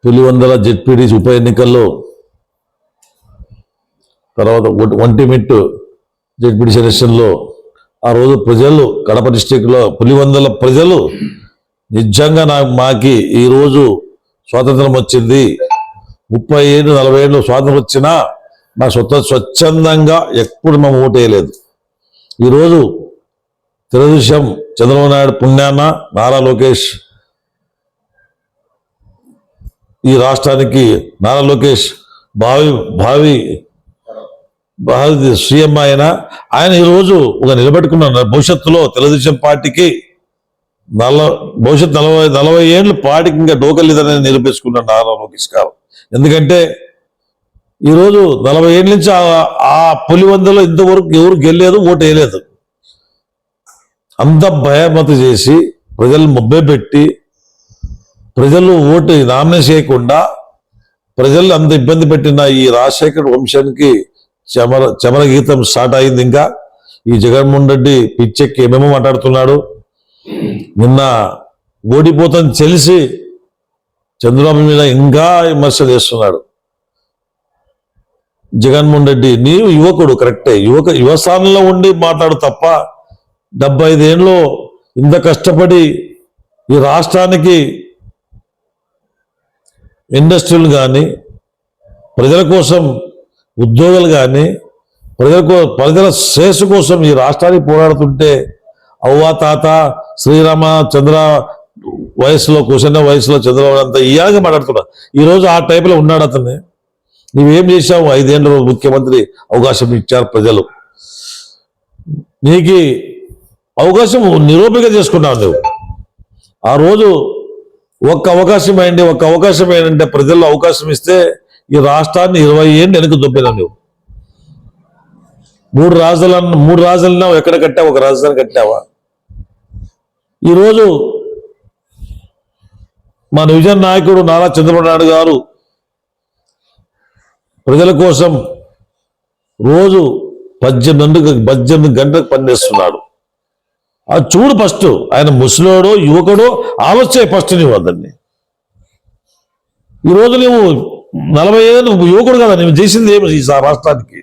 Pulivendula ZPTC ఉప ఎన్నికల్లో తర్వాత ఒంటిమిట్టు జెడ్పీటీసీ ఎలక్షన్లో ఆ రోజు ప్రజలు కడప డిస్టిక్లో పులివెందుల ప్రజలు నిజంగా మాకి ఈరోజు స్వాతంత్రం వచ్చింది, 30 ఏళ్ళు 40 ఏళ్ళు స్వాతంత్రం వచ్చినా మా స్వచ్ఛందంగా ఎప్పుడు మేము ఓటేయలేదు. ఈరోజు తెలుగుదేశం చంద్రబాబు నాయుడు పుణ్యాన నారా లోకేష్ ఈ రాష్ట్రానికి నారా లోకేష్ భావి సీఎం ఆయన ఈరోజు ఒక నిలబెట్టుకున్న భవిష్యత్తులో తెలుగుదేశం పార్టీకి భవిష్యత్తు 40 ఏళ్ళు పార్టీకి ఇంకా డోకలేదని నిరూపించుకున్నాడు నారా లోకేష్ గారు. ఎందుకంటే ఈరోజు 40 ఏళ్ళ నుంచి ఆ పులివెందులో ఇంతవరకు ఎవరు గెలలేదు, ఓటు వేయలేదు. అంత భయమత చేసి ప్రజలు ముబ్బే పెట్టి ప్రజలు ఓటు నామినేషన్ చేయకుండా ప్రజలు అంత ఇబ్బంది పెట్టిన ఈ రాజశేఖర్ వంశానికి చమర గీతం స్టార్ట్ అయింది. ఇంకా ఈ జగన్మోహన్ రెడ్డి పిచ్చెక్కి ఏమేమో మాట్లాడుతున్నాడు. నిన్న ఓడిపోతాను తెలిసి చంద్రబాబు మీద ఇంకా విమర్శలు చేస్తున్నాడు. జగన్మోహన్ రెడ్డి నీవు యువకుడు కరెక్టే, యువ స్థానంలో ఉండి మాట్లాడు తప్ప 75 ఏళ్ళు ఇంత కష్టపడి ఈ రాష్ట్రానికి ఇండస్ట్రీలు కానీ ప్రజల కోసం ఉద్యోగాలు కానీ ప్రజల శ్రేయస్సు కోసం ఈ రాష్ట్రానికి పోరాడుతుంటే అవ్వ తాత శ్రీరామచంద్ర వయసులో కూర్చున్న వయసులో చంద్రబాబు అంతా ఇయాగా మాట్లాడుతున్నా. ఈరోజు ఆ టైపులో ఉన్నాడు అతన్ని. నువ్వేం చేశావు? 5 ఏళ్ళు ముఖ్యమంత్రి అవకాశం ఇచ్చారు ప్రజలు, నీకు అవకాశం నిరూపిక చేసుకున్నావు నువ్వు. ఆ రోజు ఒక్క అవకాశం ఏంటంటే ప్రజల్లో అవకాశం ఇస్తే ఈ రాష్ట్రాన్ని 20 ఏళ్ళు వెనక్కి దొబ్బినావు నువ్వు. 3 రాజులన్నా ఎక్కడ కట్టావు? ఒక రాజధాని కట్టావా? ఈరోజు మా నిజం నాయకుడు నారా చంద్రబాబు నాయుడు గారు ప్రజల కోసం రోజు 18 గంటలకు పనిచేస్తున్నాడు. అది చూడు ఫస్ట్. ఆయన ముసలోడో యువకుడో ఆలోచన ఫస్ట్ నువ్వు అతన్ని. ఈరోజు నువ్వు 40 ఏళ్ళు యువకుడు కదా, నువ్వు చేసింది ఏమి ఈ రాష్ట్రానికి?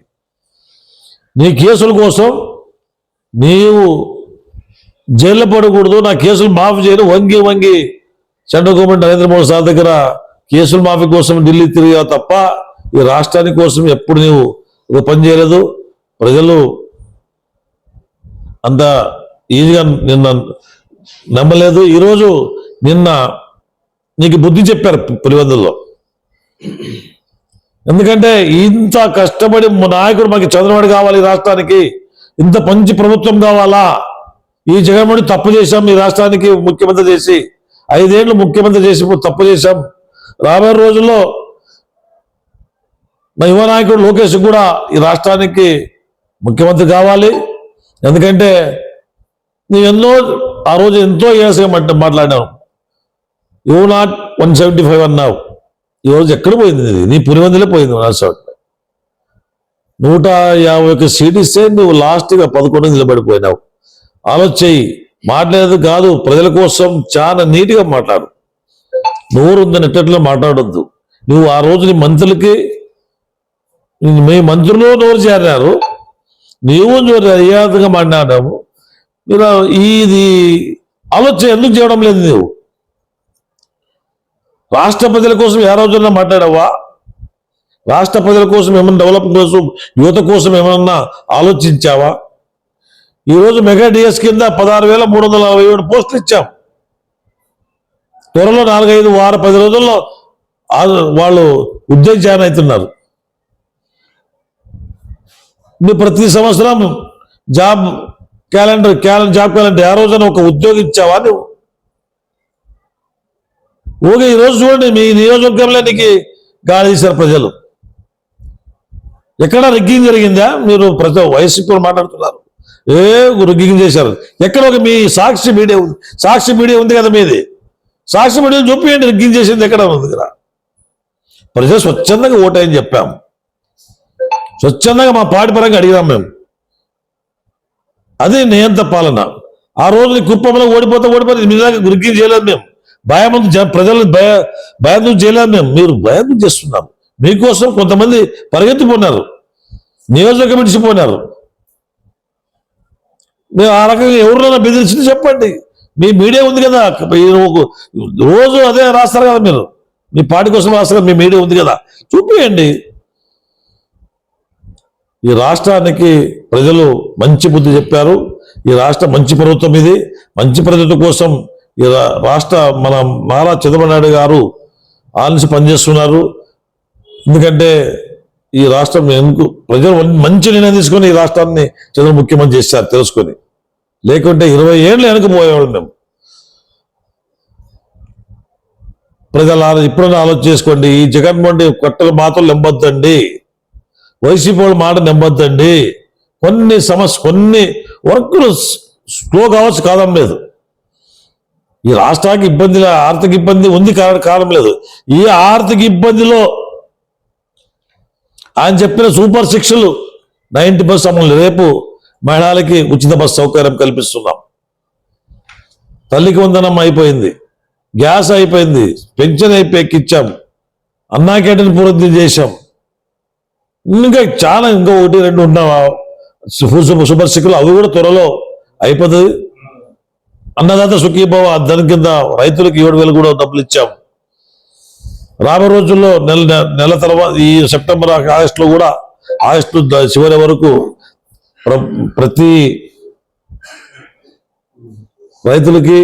నీ కేసుల కోసం నీవు జైల్లో పడకూడదు, నా కేసులు మాఫీ చేయను వంగి central government Narendra Modi sir దగ్గర కేసుల మాఫీ కోసం ఢిల్లీ తిరిగా తప్ప ఈ రాష్ట్రానికి కోసం ఎప్పుడు నీవు ఒక పని చేయలేదు. ప్రజలు అంత ఈజీగా నిన్న నమ్మలేదు. ఈరోజు నిన్న నీకు బుద్ధి చెప్పారు పులివెందుల్లో. ఎందుకంటే ఇంత కష్టపడి నాయకుడు మాకు చంద్రబాబు కావాలి, ఈ రాష్ట్రానికి ఇంత మంచి ప్రభుత్వం కావాలా, ఈ జగన్మోహన్ తప్పు చేశాం, ఈ రాష్ట్రానికి ముఖ్యమంత్రి చేసి 5 ఏళ్ళు ముఖ్యమంత్రి చేసి తప్పు చేశాం. రాబోయే రోజుల్లో మా యువ నాయకుడు లోకేష్ కూడా ఈ రాష్ట్రానికి ముఖ్యమంత్రి కావాలి. ఎందుకంటే నువ్వు ఆ రోజు ఎంతో ఏసగా మాట్లాడినావు. యూ నాట్ 175 అన్నావు. ఈరోజు ఎక్కడ పోయింది? నీ పులివెందులే పోయింది. రాష్ట్రం 151 సీట్ ఇస్తే నువ్వు లాస్ట్గా 11 నిలబడిపోయినావు. ఆలోచించి మాట్లాడేది కాదు, ప్రజల కోసం చాలా నీట్గా మాట్లాడు. నోరు ఉందని ఎట్టట్లో మాట్లాడొద్దు. నువ్వు ఆ రోజు నీ మంత్రులకి మీ మంత్రులు నోరు చేరారు, నీవు అయ్యాదుగా మాట్లాడావు. మీరు ఇది ఆలోచన ఎందుకు చేయడం లేదు? నువ్వు రాష్ట్ర ప్రజల కోసం ఏ రోజున్నా మాట్లాడావా? రాష్ట్ర ప్రజల కోసం ఏమన్నా డెవలప్ కోసం యువత కోసం ఏమన్నా ఆలోచించావా? ఈరోజు మెగా డిఎస్ కింద 16,347 పోస్టులు ఇచ్చాం. త్వరలో 4-5 రోజుల్లో వాళ్ళు ఉద్యోగ జాయిన్ అవుతున్నారు. నువ్వు ప్రతి సంవత్సరం జాబ్ క్యాలెండర్ ఏ రోజున ఒక ఉద్యోగం ఇచ్చావా నువ్వు? ఓకే, ఈరోజు చూడండి మీ నియోజకవర్గంలో నీకు గాలి తీశారు ప్రజలు. ఎక్కడ రిగ్గింగ్ జరిగిందా? మీరు ప్రతి వయసు మాట్లాడుతున్నారు, రిగ్గింగ్ చేశారు. ఎక్కడ ఒక మీ సాక్షి మీడియా ఉంది కదా మీది, సాక్షి మీడియా చూపించండి రిగ్గింగ్ చేసింది ఎక్కడ ఉంది కదా. ప్రజలు స్వచ్ఛందంగా ఓటాయని చెప్పాము, స్వచ్ఛందంగా మా పార్టీ పరంగా అడిగాం మేము. అది నియంత్ర పాలన. ఆ రోజు కుప్పంలో ఓడిపోతే మీ దాకా రిగ్గింగ్ చేయలేదు మేము. భయమందు ప్రజలను భయంతో చేయలేము మేము, మీరు భయంతో చేస్తున్నారు. మీకోసం కొంతమంది పరిగెత్తిపోయినారు, నియోజకవర్గం విడిచిపోయినారు. మీరు ఆ రకంగా ఎవరినైనా బెదిరించింది చెప్పండి. మీ మీడియా ఉంది కదా, రోజు అదే రాస్తారు కదా, మీరు మీ పార్టీ కోసం రాస్తారు కదా, మీ మీడియా ఉంది కదా, చూపియండి. ఈ రాష్ట్రానికి ప్రజలు మంచి బుద్ధి చెప్పారు. ఈ రాష్ట్ర మంచి ప్రభుత్వం, ఇది మంచి ప్రభుత్వం కోసం ఈ రాష్ట్ర మన నారా చంద్రబాబు నాయుడు గారు ఆలోచించి పనిచేస్తున్నారు. ఎందుకంటే ఈ రాష్ట్రం ఎందుకు ప్రజలు మంచి నిర్ణయం తీసుకొని ఈ రాష్ట్రాన్ని చంద్రబాబు ముఖ్యమంత్రి చేశారు తెలుసుకొని. లేకుంటే 20 ఏళ్ళు వెనకపోయేవాళ్ళు మేము. ప్రజల ఇప్పుడైనా ఆలోచన చేసుకోండి. ఈ జగన్మోహన్ రెడ్డి కొట్టల మాటలు నెమ్మొద్దండి, వైసీపీ వాళ్ళ మాట నెమ్మొద్దండి. కొన్ని వర్కులు స్లో కావచ్చు, కాదం లేదు. ఈ రాష్ట్రానికి ఇబ్బంది, ఆర్థిక ఇబ్బంది ఉంది కారణం లేదు. ఈ ఆర్థిక ఇబ్బందిలో ఆయన చెప్పిన సూపర్ 6లు 90% అమలు. రేపు మహిళలకి ఉచిత బస్సు సౌకర్యం కల్పిస్తున్నాం. తల్లికి వందనం అయిపోయింది, గ్యాస్ అయిపోయింది, పెన్షన్ ఎక్కిచ్చాం, అన్నా క్యాంటీన్ పూర్తి చేశాం. ఇంకా చాలా ఇంకో 1, 2 ఉన్నావా సూపర్ 6లు, అవి కూడా త్వరలో అయిపోతుంది. అన్నదాత సుఖీభవ దాని కింద రైతులకు 7,000 కూడా డబ్బులు ఇచ్చాం. రాబోయే రోజుల్లో నెల తర్వాత ఈ సెప్టెంబర్ ఆగస్టులో కూడా, ఆగస్టు చివరి వరకు ప్రతి రైతులకి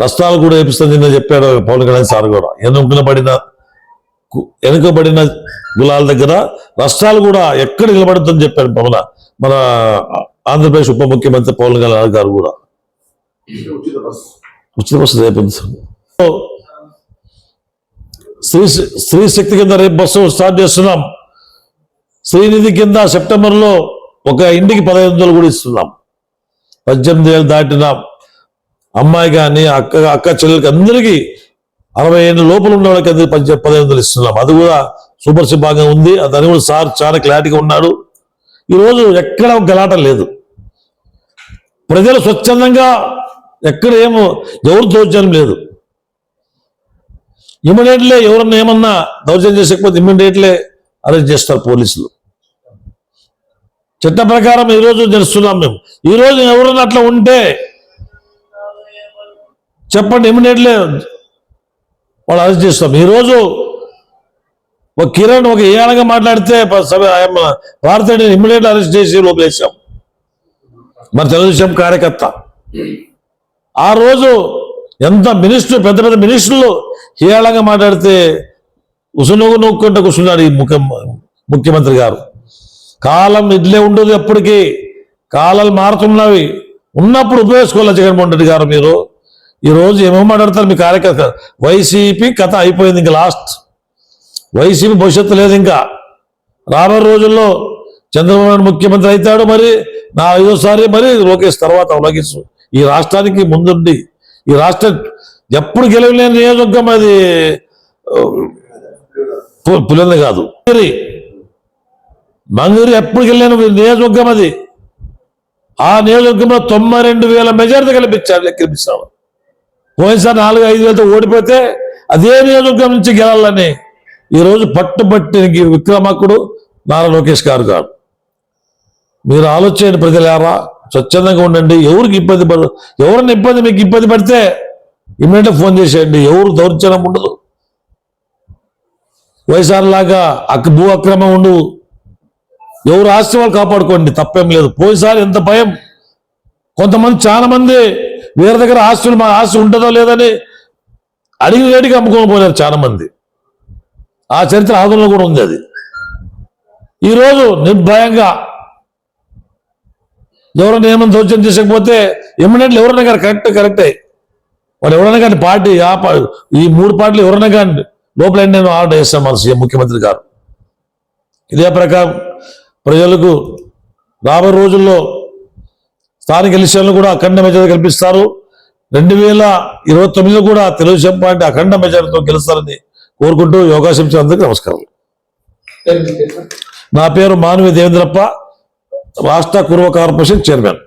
నష్టాలు కూడా వేపిస్తుందని చెప్పాడు పవన్ కళ్యాణ్ సార్ కూడా. వెనుకబడిన కులాల దగ్గర నష్టాలు కూడా ఎక్కడ నిలబడుతుందని చెప్పాడు మన ఆంధ్రప్రదేశ్ ఉప ముఖ్యమంత్రి పవన్ కళ్యాణ్ గారు కూడా. ఉచిత బస్సు రేపు స్త్రీ శక్తి కింద రేపు బస్సు స్టార్ట్ చేస్తున్నాం. శ్రీనిధి కింద సెప్టెంబర్లో ఒక ఇంటికి 1,500 కూడా ఇస్తున్నాం. 18 ఏళ్ళు దాటిన అమ్మాయి కానీ అక్క చెల్లెలకి అందరికీ 60 ఏళ్ళ లోపల ఉన్న వాళ్ళకి అందరికి 1,500 ఇస్తున్నాం. అది కూడా సూపర్ సిబ్బంగా ఉంది. దాని కూడా సార్ చాలా క్లారిటీగా ఉన్నాడు. ఈరోజు ఎక్కడ గలాట లేదు, ప్రజలు స్వచ్ఛందంగా ఎక్కడ ఎవరు దౌర్జన్యం లేదు. ఇమ్మీడియట్లీ ఎవరన్నా ఏమన్నా దౌర్జన్యం చేసకపోతే ఇమ్మీడియట్లీ అరెస్ట్ చేస్తారు పోలీసులు. చట్ట ప్రకారం ఈరోజు తెలుస్తున్నాం మేము. ఈరోజు ఎవరన్నా అట్లా ఉంటే చెప్పండి, ఇమ్మీడియట్లీ వాళ్ళు అరెస్ట్ చేస్తాం. ఈరోజు ఒక కిరణ్ ఒక ఏళ్ళగా మాట్లాడితే భారతీయ ఇమ్మీడియట్లీ అరెస్ట్ చేసి లోపలేసాం. మరి తెలుగుదేశం కార్యకర్త ఆ రోజు ఎంత పెద్ద పెద్ద మినిస్టర్లు హేళంగా మాట్లాడితే ఉసునొగు నొక్కుంటూ కూర్చున్నాడు ఈ ముఖ్యమంత్రి గారు. కాలం ఇట్లే ఉండదు, ఎప్పటికీ కాలాలు మారుతున్నవి. ఉన్నప్పుడు ఉపయోగించుకోవాలి జగన్మోహన్ రెడ్డి గారు. మీరు ఈరోజు ఏమేమో మాట్లాడతారు మీ కార్యకర్త. వైసీపీ కథ అయిపోయింది, ఇంకా లాస్ట్. వైసీపీ భవిష్యత్తు లేదు. ఇంకా రాబోయే రోజుల్లో చంద్రబాబు నాయుడు ముఖ్యమంత్రి అవుతాడు. మరి నా 5వ మరి లోకేష్ తర్వాత లోకేష్ ఈ రాష్ట్రానికి ముందుండి, ఈ రాష్ట్రం ఎప్పుడు గెలవలేని నియోజకవర్గం అది పులింద కాదు, మంగూరి ఎప్పుడు గెలిలేని నియోజకవర్గం అది. ఆ నియోజకవర్గంలో 92,000 మెజారిటీ లెక్కించాము. పోయినసారి 4-5 ఓడిపోతే అదే నియోజకవర్గం నుంచి గెలాలని ఈరోజు పట్టుబట్టి విక్రమార్కుడు నారా లోకేష్ గారు కాదు. మీరు ఆలోచించండి ప్రజలారా, స్వచ్ఛందంగా ఉండండి. ఎవరికి ఎవరిని మీకు ఇబ్బంది పడితే ఇమ్మీడియట్గా ఫోన్ చేసేయండి. ఎవరు దౌర్జన్యం ఉండదు, వైఎస్ఆర్ లాగా భూ అక్రమం ఉండదు. ఎవరు ఆస్తి వాళ్ళు కాపాడుకోండి, తప్పేం లేదు. పోయినసారి ఎంత భయం, కొంతమంది చాలా మంది వేరే దగ్గర మా ఆస్తి ఉంటుందో లేదని అడిగిన రేటుకి అమ్ముకొని పోయారు చాలా మంది. ఆ చరిత్ర ఆందోళన కూడా ఉంది. అది ఈరోజు నిర్భయంగా ఎవరైనా ఏమైనా దౌర్జన్యం చేసకపోతే ఇమ్మీడియట్లీ ఎవరైనా కానీ కరెక్టే వాళ్ళు ఎవరైనా కానీ పార్టీ ఈ 3 పార్టీలు ఎవరైనా కానీ లోపల నేను ఆర్డర్ చేస్తాను మన సీఎం ముఖ్యమంత్రి గారు. ఇదే ప్రకారం ప్రజలకు రాబోయే రోజుల్లో స్థానిక ఎలక్షన్లు కూడా అఖండ మెజారిటీ కల్పిస్తారు. 2029లో కూడా తెలుగుదేశం పార్టీ అఖండ మెజారిటీతో గెలుస్తారని కోరుకుంటూ అవకాశం ఇచ్చిన అందరికీ నమస్కారం. నా పేరు మానవి దేవేంద్రప్ప, రాష్ట్ర కుర్వ కార్పొరేషన్ చైర్మన్.